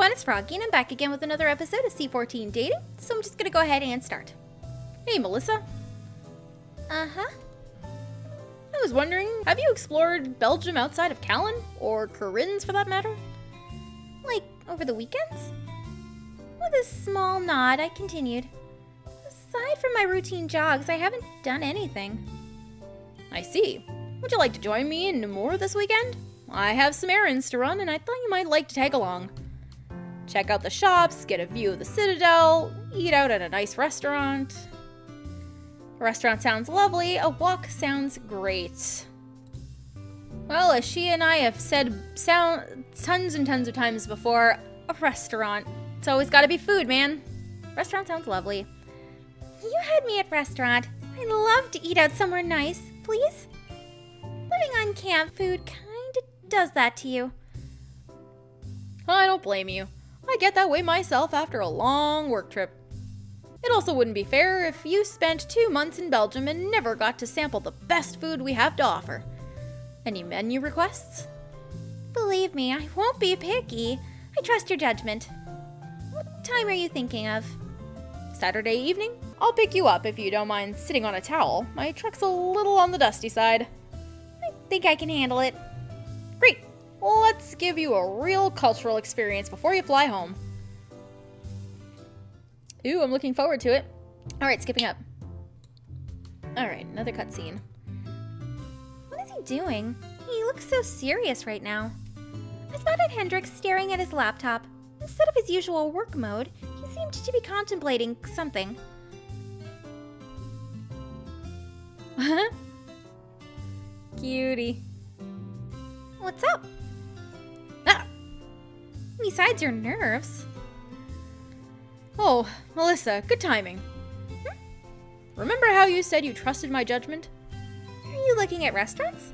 everyone, it's Froggy, and I'm back again with another episode of C14 Dating, so I'm just gonna go ahead and start. Hey, Melissa. Uh-huh. I was wondering, have you explored Belgium outside of Callan? Or Corinne's, for that matter? Like, over the weekends? With a small nod, I continued. Aside from my routine jogs, I haven't done anything. I see. Would you like to join me in Namur this weekend? I have some errands to run, and I thought you might like to tag along. Check out the shops, get a view of the Citadel, eat out at a nice restaurant. A restaurant sounds lovely, a walk sounds great. Well, as she and I have said tons and tons of times before, a restaurant. It's always gotta be food, man. Restaurant sounds lovely. You had me at restaurant. I'd love to eat out somewhere nice, please. Living on camp food kinda does that to you. I don't blame you. I get that way myself after a long work trip. It also wouldn't be fair if you spent 2 months in Belgium and never got to sample the best food we have to offer. Any menu requests? Believe me, I won't be picky. I trust your judgment. What time are you thinking of? Saturday evening? I'll pick you up if you don't mind sitting on a towel. My truck's a little on the dusty side. I think I can handle it. Great. Well, let's give you a real cultural experience before you fly home. Ooh, I'm looking forward to it. Alright, skipping up. Alright, another cutscene. What is he doing? He looks so serious right now. I spotted Hendrik staring at his laptop. Instead of his usual work mode, he seemed to be contemplating something. Cutie. What's up? Ah! Besides your nerves. Oh, Melissa, good timing. Remember how you said you trusted my judgment? Are you looking at restaurants?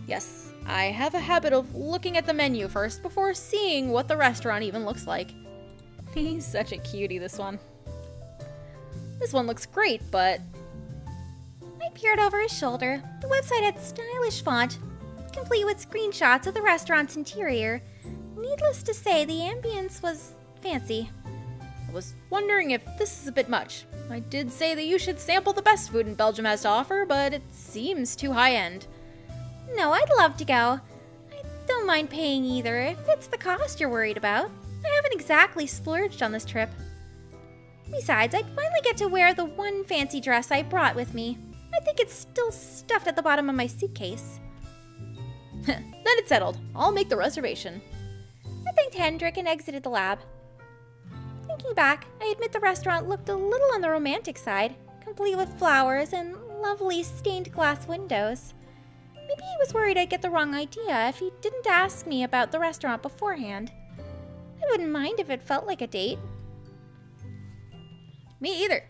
Yes, I have a habit of looking at the menu first before seeing what the restaurant even looks like. He's such a cutie, this one. This one looks great, but... I peered over his shoulder. The website had stylish font, complete with screenshots of the restaurant's interior. Needless to say, the ambience was fancy. I was wondering if this is a bit much. I did say that you should sample the best food in Belgium has to offer, but it seems too high-end. No, I'd love to go. I don't mind paying either, if it's the cost you're worried about. I haven't exactly splurged on this trip. Besides, I'd finally get to wear the one fancy dress I brought with me. I think it's still stuffed at the bottom of my suitcase. Then it's settled. I'll make the reservation. I thanked Hendrik and exited the lab. Thinking back, I admit the restaurant looked a little on the romantic side, complete with flowers and lovely stained glass windows. Maybe he was worried I'd get the wrong idea if he didn't ask me about the restaurant beforehand. I wouldn't mind if it felt like a date. Me either.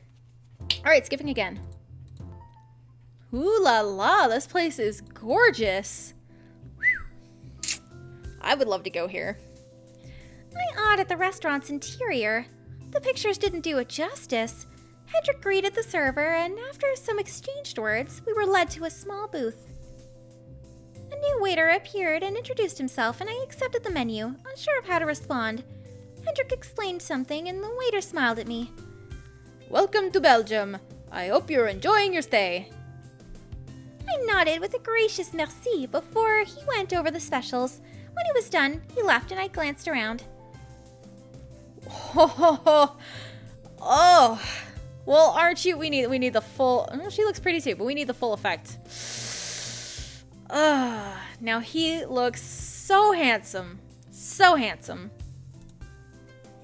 Alright, skipping again. Ooh la la, this place is gorgeous. I would love to go here. I awed at the restaurant's interior. The pictures didn't do it justice. Hendrik greeted the server, and after some exchanged words, we were led to a small booth. A new waiter appeared and introduced himself, and I accepted the menu, unsure of how to respond. Hendrik explained something, and the waiter smiled at me. Welcome to Belgium. I hope you're enjoying your stay. I nodded with a gracious merci before he went over the specials. When he was done, he left and I glanced around. Oh, well, aren't you? We need the full. Oh, she looks pretty too, but we need the full effect. Now he looks so handsome, so handsome.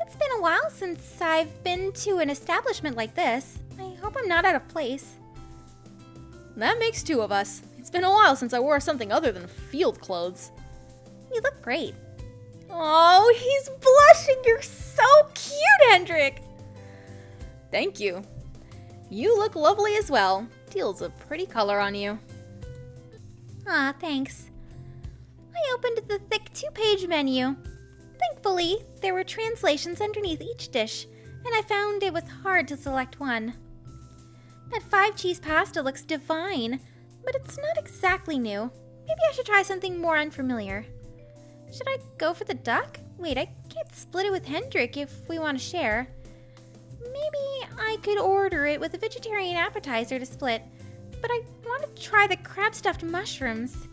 It's been a while since I've been to an establishment like this. I hope I'm not out of place. That makes 2 of us. It's been a while since I wore something other than field clothes. You look great. Oh, he's blushing. You're so cute, Hendrik. Thank you. You look lovely as well. Teal's a pretty color on you. Ah, thanks. I opened the thick 2-page menu. Thankfully, there were translations underneath each dish, and I found it was hard to select one. That 5-cheese pasta looks divine, but it's not exactly new. Maybe I should try something more unfamiliar. Should I go for the duck? Wait, I can't split it with Hendrik if we want to share. Maybe I could order it with a vegetarian appetizer to split, but I want to try the crab-stuffed mushrooms.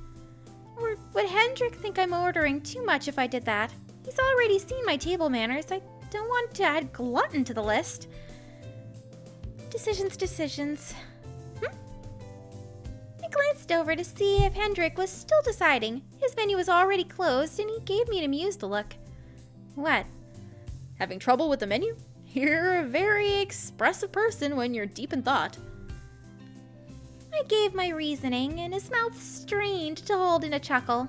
Or would Hendrik think I'm ordering too much if I did that? He's already seen my table manners. I don't want to add glutton to the list. Decisions. I glanced over to see if Hendrik was still deciding. His menu was already closed, and he gave me an amused look. What? Having trouble with the menu? You're a very expressive person when you're deep in thought. I gave my reasoning, and his mouth strained to hold in a chuckle.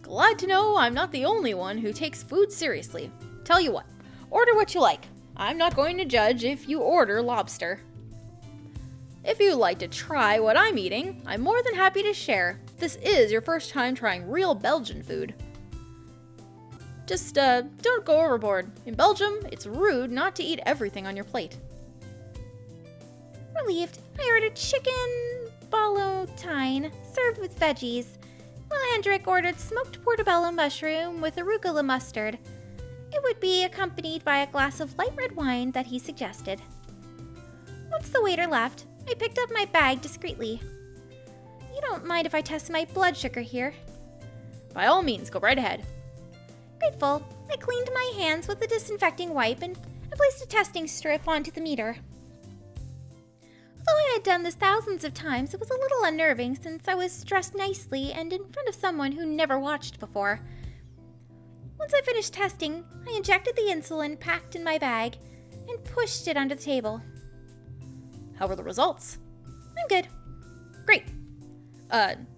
Glad to know I'm not the only one who takes food seriously. Tell you what, order what you like. I'm not going to judge if you order lobster. If you'd like to try what I'm eating, I'm more than happy to share. This is your first time trying real Belgian food. Just, don't go overboard. In Belgium, it's rude not to eat everything on your plate. Relieved, I ordered chicken ballotine served with veggies, while Hendrik ordered smoked portobello mushroom with arugula mustard. It would be accompanied by a glass of light red wine that he suggested. Once the waiter left, I picked up my bag discreetly. You don't mind if I test my blood sugar here? By all means, go right ahead. Grateful, I cleaned my hands with a disinfecting wipe and I placed a testing strip onto the meter. Although I had done this thousands of times, it was a little unnerving since I was dressed nicely and in front of someone who never watched before. Once I finished testing, I injected the insulin packed in my bag and pushed it under the table. How were the results? I'm good. Great.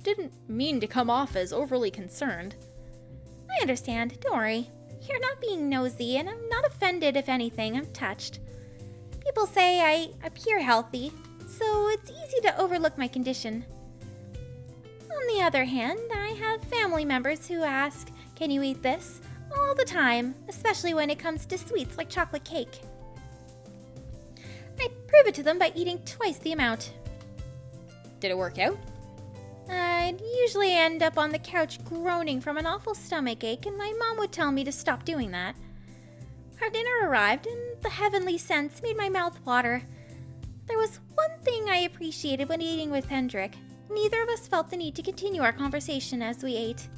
Didn't mean to come off as overly concerned. I understand. Don't worry. You're not being nosy, and I'm not offended. If anything, I'm touched. People say I appear healthy, so it's easy to overlook my condition. On the other hand, I have family members who ask, "Can you eat this?" all the time, especially when it comes to sweets like chocolate cake. I prove it to them by eating twice the amount. Did it work out? I'd usually end up on the couch groaning from an awful stomachache, and my mom would tell me to stop doing that. Our dinner arrived, and the heavenly scents made my mouth water. There was one thing I appreciated when eating with Hendrik. Neither of us felt the need to continue our conversation as we ate.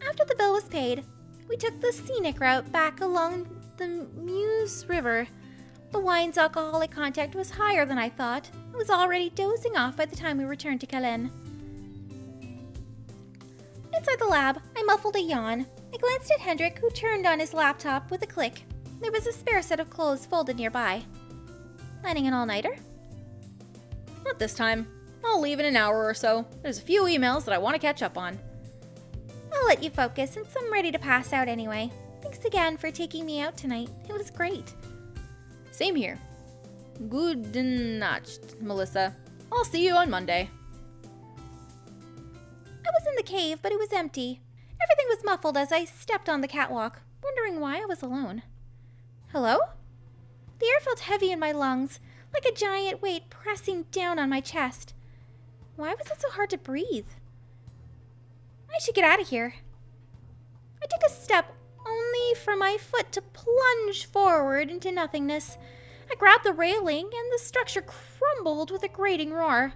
After the bill was paid, we took the scenic route back along the Meuse River. The wine's alcoholic content was higher than I thought. I was already dozing off by the time we returned to Calais. Inside the lab, I muffled a yawn. I glanced at Hendrik, who turned on his laptop with a click. There was a spare set of clothes folded nearby. Planning an all-nighter? Not this time. I'll leave in an hour or so. There's a few emails that I want to catch up on. I'll let you focus since I'm ready to pass out anyway. Thanks again for taking me out tonight. It was great. Same here. Good Nacht, Melissa. I'll see you on Monday. I was in the cave, but it was empty. Everything was muffled as I stepped on the catwalk, wondering why I was alone. Hello? The air felt heavy in my lungs, like a giant weight pressing down on my chest. Why was it so hard to breathe? I should get out of here. I took a step, only for my foot to plunge forward into nothingness. I grabbed the railing, and the structure crumbled with a grating roar.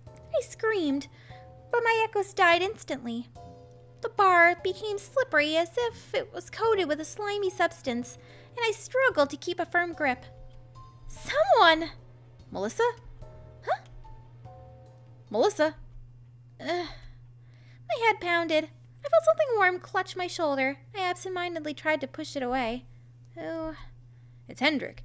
I screamed, but my echoes died instantly. The bar became slippery as if it was coated with a slimy substance, and I struggled to keep a firm grip. Someone! Melissa? Huh? Melissa? My head pounded. I felt something warm clutch my shoulder. I absentmindedly tried to push it away. Oh. It's Hendrik.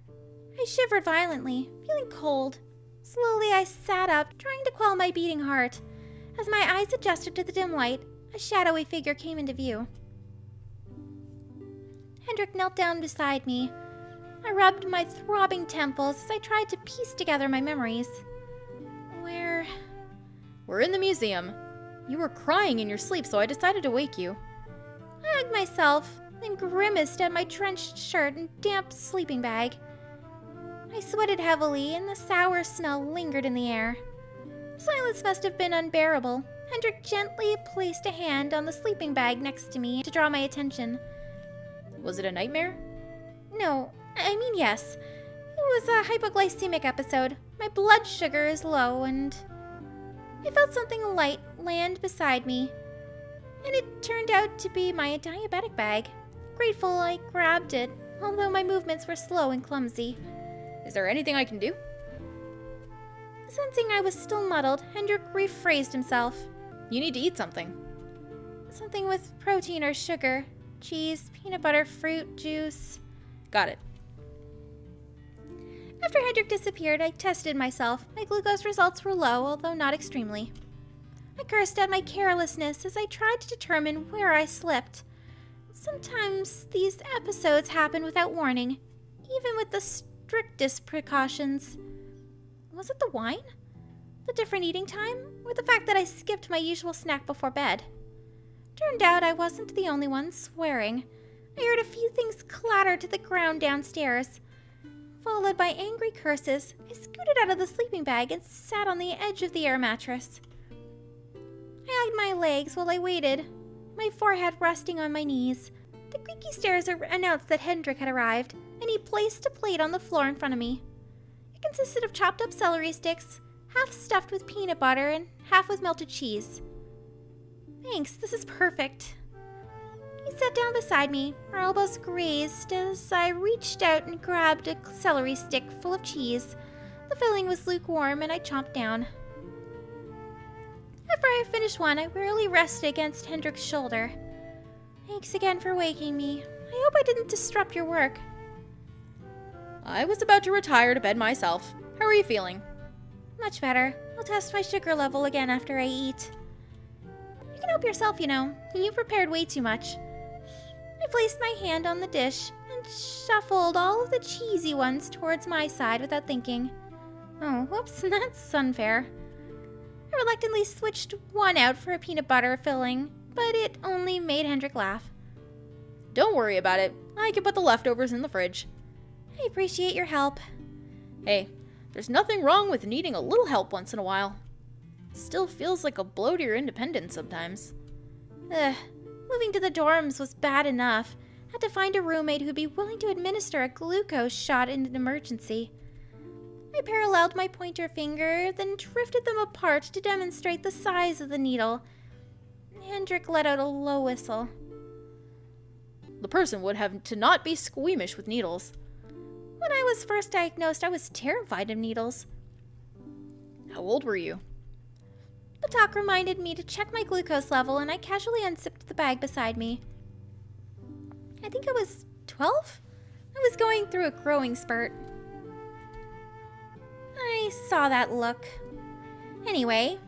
I shivered violently, feeling cold. Slowly I sat up, trying to quell my beating heart. As my eyes adjusted to the dim light, a shadowy figure came into view. Hendrik knelt down beside me. I rubbed my throbbing temples as I tried to piece together my memories. We're in the museum. You were crying in your sleep, so I decided to wake you. I hugged myself, then grimaced at my drenched shirt and damp sleeping bag. I sweated heavily, and the sour smell lingered in the air. The silence must have been unbearable. Hendrik gently placed a hand on the sleeping bag next to me to draw my attention. Was it a nightmare? No, I mean yes. It was a hypoglycemic episode. My blood sugar is low and I felt something light land beside me. And it turned out to be my diabetic bag. Grateful I grabbed it, although my movements were slow and clumsy. Is there anything I can do? Sensing I was still muddled, Hendrik rephrased himself. You need to eat something. Something with protein or sugar. Cheese, peanut butter, fruit, juice. Got it. After Hendrik disappeared, I tested myself. My glucose results were low, although not extremely. I cursed at my carelessness as I tried to determine where I slipped. Sometimes these episodes happen without warning, even with the strictest precautions. Was it the wine? The different eating time? Or the fact that I skipped my usual snack before bed? Turned out I wasn't the only one swearing. I heard a few things clatter to the ground downstairs. Followed by angry curses, I scooted out of the sleeping bag and sat on the edge of the air mattress. I hugged my legs while I waited, my forehead resting on my knees. The creaky stairs announced that Hendrik had arrived, and he placed a plate on the floor in front of me. It consisted of chopped up celery sticks, half stuffed with peanut butter and half with melted cheese. Thanks, this is perfect. He sat down beside me, our elbows grazed as I reached out and grabbed a celery stick full of cheese. The filling was lukewarm and I chomped down. After I finished one, I wearily rested against Hendrik's shoulder. Thanks again for waking me. I hope I didn't disrupt your work. I was about to retire to bed myself. How are you feeling? Much better. I'll test my sugar level again after I eat. You can help yourself, you know. You prepared way too much. I placed my hand on the dish and shuffled all of the cheesy ones towards my side without thinking. Oh, whoops, that's unfair. I reluctantly switched one out for a peanut butter filling, but it only made Hendrik laugh. Don't worry about it. I can put the leftovers in the fridge. I appreciate your help. Hey, there's nothing wrong with needing a little help once in a while. Still feels like a blow to your independence sometimes. Moving to the dorms was bad enough. Had to find a roommate who'd be willing to administer a glucose shot in an emergency. I paralleled my pointer finger, then drifted them apart to demonstrate the size of the needle. Hendrik let out a low whistle. The person would have to not be squeamish with needles. When I was first diagnosed, I was terrified of needles. How old were you? The talk reminded me to check my glucose level, and I casually unzipped the bag beside me. I think I was 12? I was going through a growing spurt. I saw that look. Anyway,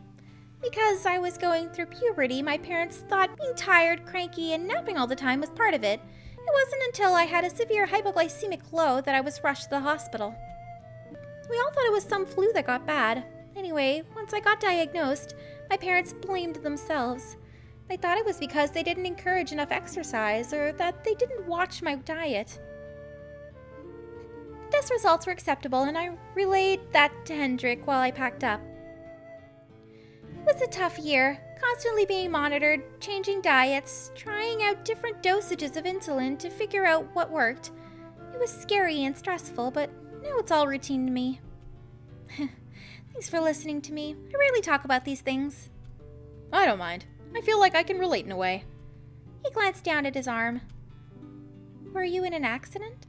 because I was going through puberty, my parents thought being tired, cranky, and napping all the time was part of it. It wasn't until I had a severe hypoglycemic low that I was rushed to the hospital. We all thought it was some flu that got bad. Anyway, once I got diagnosed, my parents blamed themselves. They thought it was because they didn't encourage enough exercise or that they didn't watch my diet. The test results were acceptable, and I relayed that to Hendrik while I packed up. It was a tough year, constantly being monitored, changing diets, trying out different dosages of insulin to figure out what worked. It was scary and stressful, but now it's all routine to me. Thanks for listening to me. I rarely talk about these things. I don't mind. I feel like I can relate in a way. He glanced down at his arm. Were you in an accident?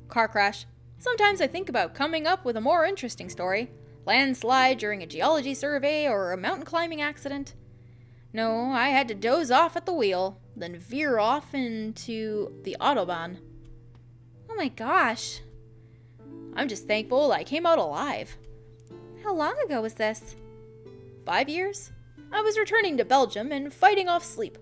Car crash. Sometimes I think about coming up with a more interesting story. Landslide during a geology survey or a mountain climbing accident. No, I had to doze off at the wheel, then veer off into the Autobahn. Oh my gosh. I'm just thankful I came out alive. How long ago was this? 5 years? I was returning to Belgium and fighting off sleep.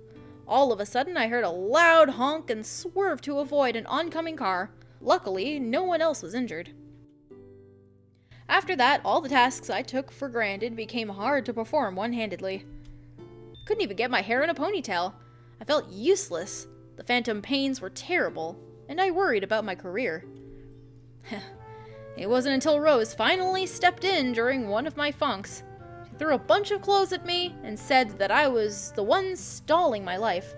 All of a sudden, I heard a loud honk and swerved to avoid an oncoming car. Luckily, no one else was injured. After that, all the tasks I took for granted became hard to perform one-handedly. Couldn't even get my hair in a ponytail. I felt useless. The phantom pains were terrible, and I worried about my career. It wasn't until Rose finally stepped in during one of my funks. She threw a bunch of clothes at me and said that I was the one stalling my life.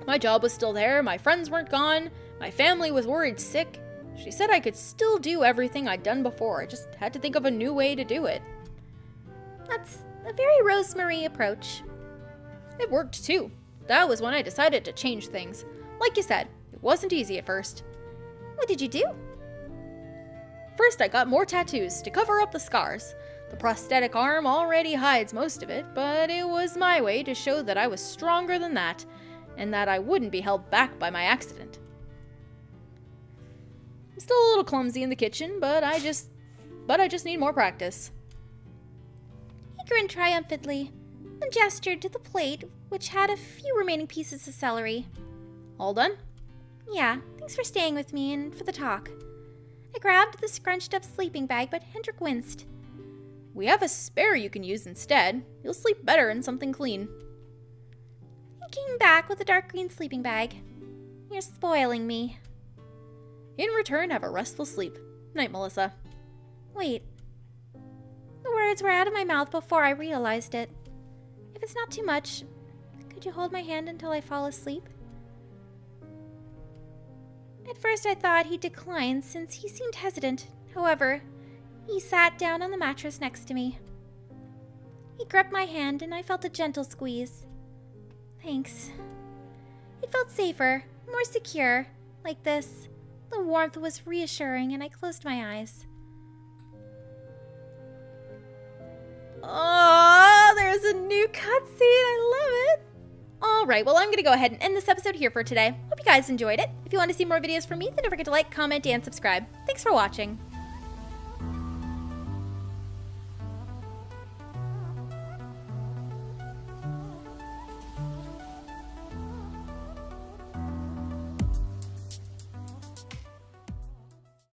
My job was still there, my friends weren't gone, my family was worried sick. She said I could still do everything I'd done before, I just had to think of a new way to do it. That's a very Rosemary approach. It worked too. That was when I decided to change things. Like you said, it wasn't easy at first. What did you do? First, I got more tattoos to cover up the scars. The prosthetic arm already hides most of it, but it was my way to show that I was stronger than that, and that I wouldn't be held back by my accident. I'm still a little clumsy in the kitchen, but I just need more practice. He grinned triumphantly and gestured to the plate, which had a few remaining pieces of celery. All done? Yeah, thanks for staying with me and for the talk. I grabbed the scrunched up sleeping bag, but Hendrik winced. We have a spare you can use instead. You'll sleep better in something clean. He came back with a dark green sleeping bag. You're spoiling me. In return, have a restful sleep. Night, Melissa. Wait. The words were out of my mouth before I realized it. If it's not too much, could you hold my hand until I fall asleep? At first I thought he'd decline since he seemed hesitant. However, he sat down on the mattress next to me. He gripped my hand and I felt a gentle squeeze. Thanks. It felt safer, more secure. Like this, the warmth was reassuring and I closed my eyes. Oh, there's a new cutscene. I love it. Alright, well, I'm going to go ahead and end this episode here for today. Hope you guys enjoyed it. If you want to see more videos from me, then don't forget to like, comment, and subscribe. Thanks for watching.